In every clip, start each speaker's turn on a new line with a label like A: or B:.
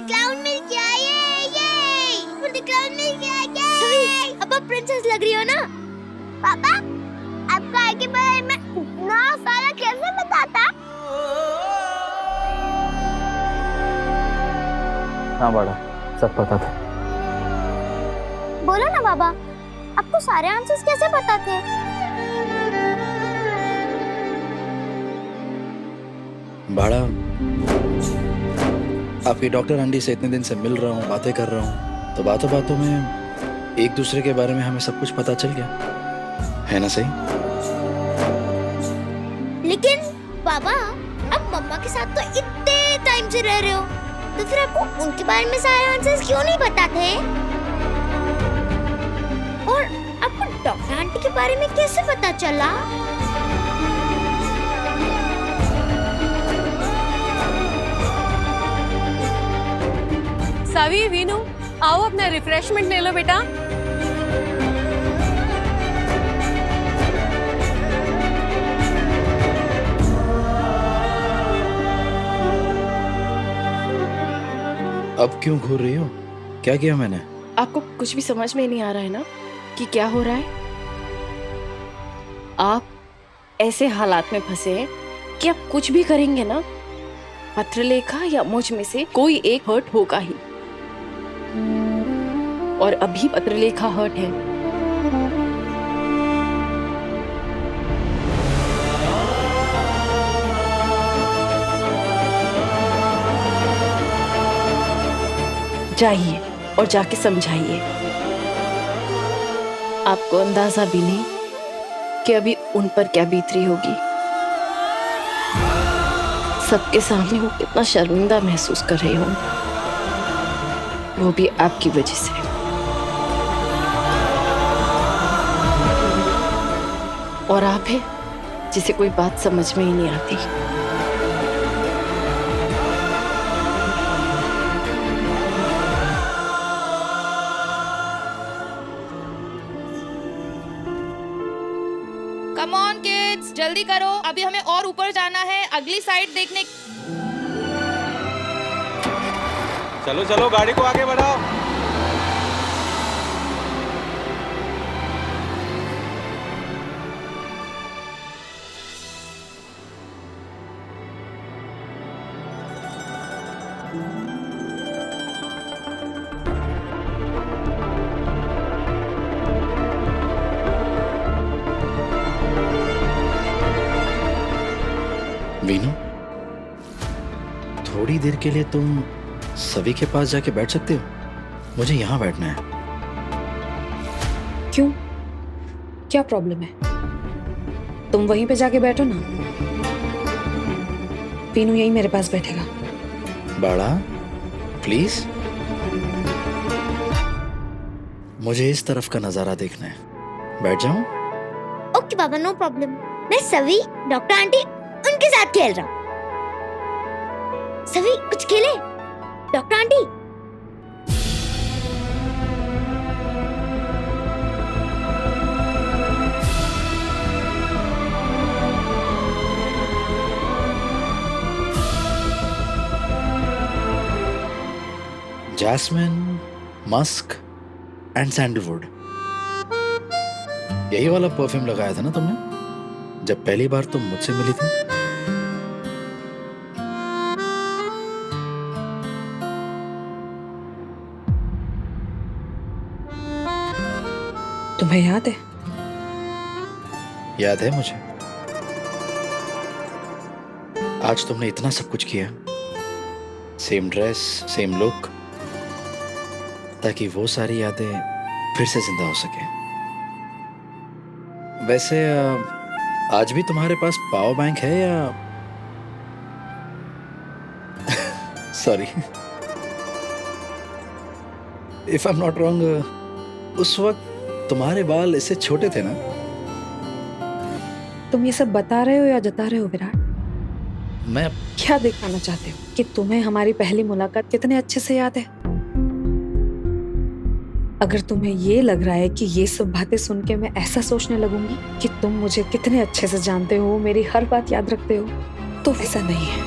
A: Crown मिल गया, ये मुझे क्राउन मिल गया, ये अब आप प्रिंसेस लग रही हो ना। पापा आपका के बारे में इतना सारा कैसे बताता?
B: हाँ बड़ा, सब पता था।
A: बोलो ना बाबा, आपको सारे आंसर्स कैसे पता थे?
C: बाड़ा, आपकी डॉक्टर आंटी से इतने दिन से मिल रहा हूँ, बातें कर रहा हूँ, तो बातों बातों में एक दूसरे के बारे में हमें सब कुछ पता चल गया है ना? सही।
A: लेकिन बाबा, आप मम्मा के साथ तो इतने टाइम से रह रहे हो, तो फिर आपको उनके बारे में सारे आंसर्स क्यों नहीं पता थे? और आपको डॉक्टर आंटी के बारे में कैसे पता चला?
D: सवी, वीनू, आओ अपना रिफ्रेशमेंट ले लो बेटा।
C: अब क्यों घूर रही हो? क्या किया मैंने?
E: आपको कुछ भी समझ में नहीं आ रहा है ना कि क्या हो रहा है? आप ऐसे हालात में फंसे हैं कि आप कुछ भी करेंगे ना, पत्रलेखा या मुझ में से कोई एक हर्ट होगा ही। और अभी पत्रलेखा हर्ट है। जाइए और जाके समझाइए। आपको अंदाजा भी नहीं कि अभी उन पर क्या बीत रही होगी। सबके सामने वो कितना शर्मिंदा महसूस कर रहे होंगे, वो भी आपकी वजह से। और आप है जिसे कोई बात समझ में ही नहीं आती।
F: कम ऑन किड्स, जल्दी करो, अभी हमें और ऊपर जाना है, अगली साइड देखने।
G: चलो चलो, गाड़ी को आगे बढ़ाओ।
C: वीनू, थोड़ी देर के लिए तुम सभी के पास जाके बैठ सकते हो? मुझे यहाँ बैठना है।
H: क्यों? क्या प्रॉब्लम है? तुम वहीं पे जाके बैठो ना। पीनू यहीं मेरे पास बैठेगा।
C: बाड़ा, प्लीज, मुझे इस तरफ का नजारा देखना है। बैठ जाऊं?
A: ओके बाबा, नो प्रॉब्लम। मैं सवी, डॉक्टर आंटी उनके साथ खेल रहा हूँ। सभी कुछ खेले? Doctor aunty.
C: Jasmine, musk and sandalwood, यही वाला परफ्यूम लगाया था ना तुमने जब पहली बार तुम मुझसे मिली थी?
H: तुम्हें याद है?
C: याद है मुझे। आज तुमने इतना सब कुछ किया, सेम ड्रेस, सेम लुक, ताकि वो सारी यादें फिर से जिंदा हो सके। वैसे आज भी तुम्हारे पास पावर बैंक है या sorry, if I am not wrong, उस वक्त तुम्हारे बाल इससे छोटे थे ना?
H: तुम ये सब बता रहे हो या जता रहे हो विराट?
C: मैं
H: क्या दिखाना चाहते हो कि तुम्हें हमारी पहली मुलाकात कितने अच्छे से याद है? अगर तुम्हें ये लग रहा है कि ये सब बातें सुन के मैं ऐसा सोचने लगूंगी कि तुम मुझे कितने अच्छे से जानते हो, मेरी हर बात याद रखते हो, तो ऐसा नहीं है।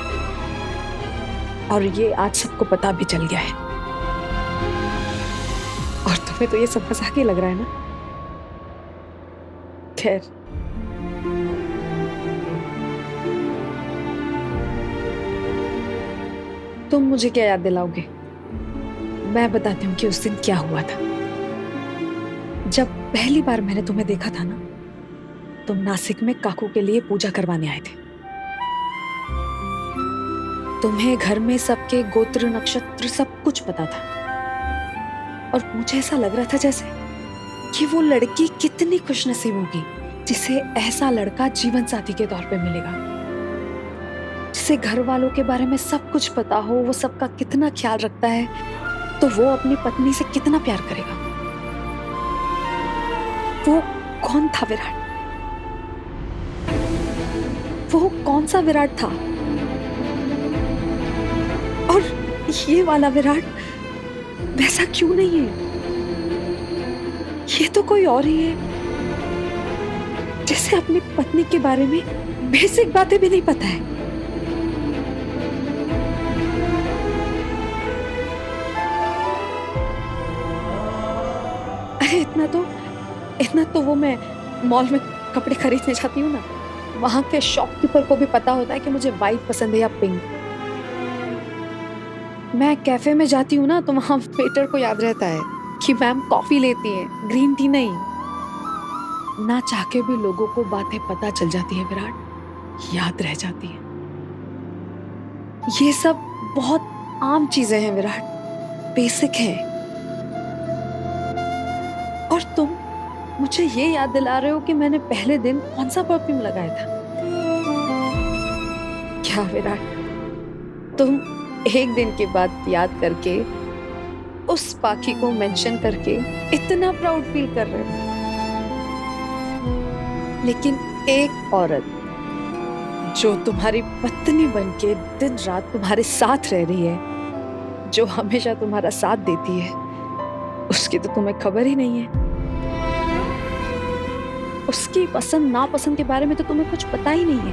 H: और ये आज सबको पता भी चल गया है। और तुम्हें तो ये सब मजाक ही लग रहा है ना? खैर, तुम मुझे क्या याद दिलाओगे? मैं बताती हूँ कि उस दिन क्या हुआ था। जब पहली बार मैंने तुम्हें देखा था ना, तुम नासिक में काकू के लिए पूजा करवाने आए थे। तुम्हें घर में सबके गोत्र नक्षत्र सब कुछ पता था, और मुझे ऐसा लग रहा था जैसे कि वो लड़की कितनी खुशनसीब होगी जिसे ऐसा लड़का जीवन साथी के तौर पे मिलेगा, जिसे घर वालों के बारे में सब कुछ पता हो, वो सबका कितना ख्याल रखता है, तो वो अपनी पत्नी से कितना प्यार करेगा। वो कौन था विराट? वो कौन सा विराट था? और ये वाला विराट वैसा क्यों नहीं है? ये तो कोई और ही है, जिसे अपनी पत्नी के बारे में बेसिक बातें भी नहीं पता है। अरे इतना तो वो मैं मॉल में कपड़े खरीदने जाती हूँ ना, वहां के शॉपकीपर को भी पता होता है कि मुझे व्हाइट पसंद है या पिंक। मैं कैफे में जाती हूँ ना, तो वहां वेटर को याद रहता है कि मैम कॉफी लेती हैं, ग्रीन टी नहीं। ना चाह के भी लोगों को बातें पता चल जाती है विराट, याद रह जाती है। ये सब बहुत आम चीजें हैं विराट, बेसिक हैं। और तुम मुझे ये याद दिला रहे हो कि मैंने पहले दिन कौन सा परफ्यूम लगाया था। क्या विराट, तुम एक दिन के बाद याद करके उस पाखी को मेंशन करके इतना प्राउड फील कर रहे हो, लेकिन एक औरत जो तुम्हारी पत्नी बनके दिन रात तुम्हारे साथ रह रही है, जो हमेशा तुम्हारा साथ देती है, उसकी तो तुम्हें खबर ही नहीं है। उसकी पसंद नापसंद के बारे में तो तुम्हें कुछ पता ही नहीं है।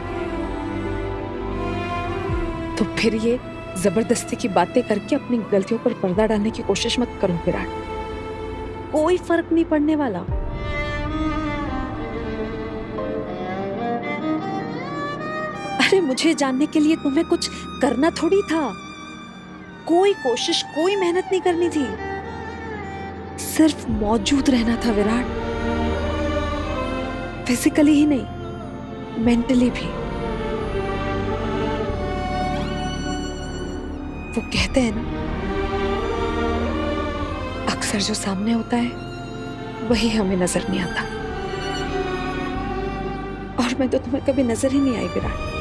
H: तो फिर ये जबरदस्ती की बातें करके अपनी गलतियों पर पर्दा डालने की कोशिश मत करो विराट, कोई फर्क नहीं पड़ने वाला। अरे मुझे जानने के लिए तुम्हें कुछ करना थोड़ी था, कोई कोशिश कोई मेहनत नहीं करनी थी, सिर्फ मौजूद रहना था विराट, फिजिकली ही नहीं मेंटली भी। वो कहते हैं ना, अक्सर जो सामने होता है वही हमें नजर नहीं आता, और मैं तो तुम्हें कभी नजर ही नहीं आई विराट।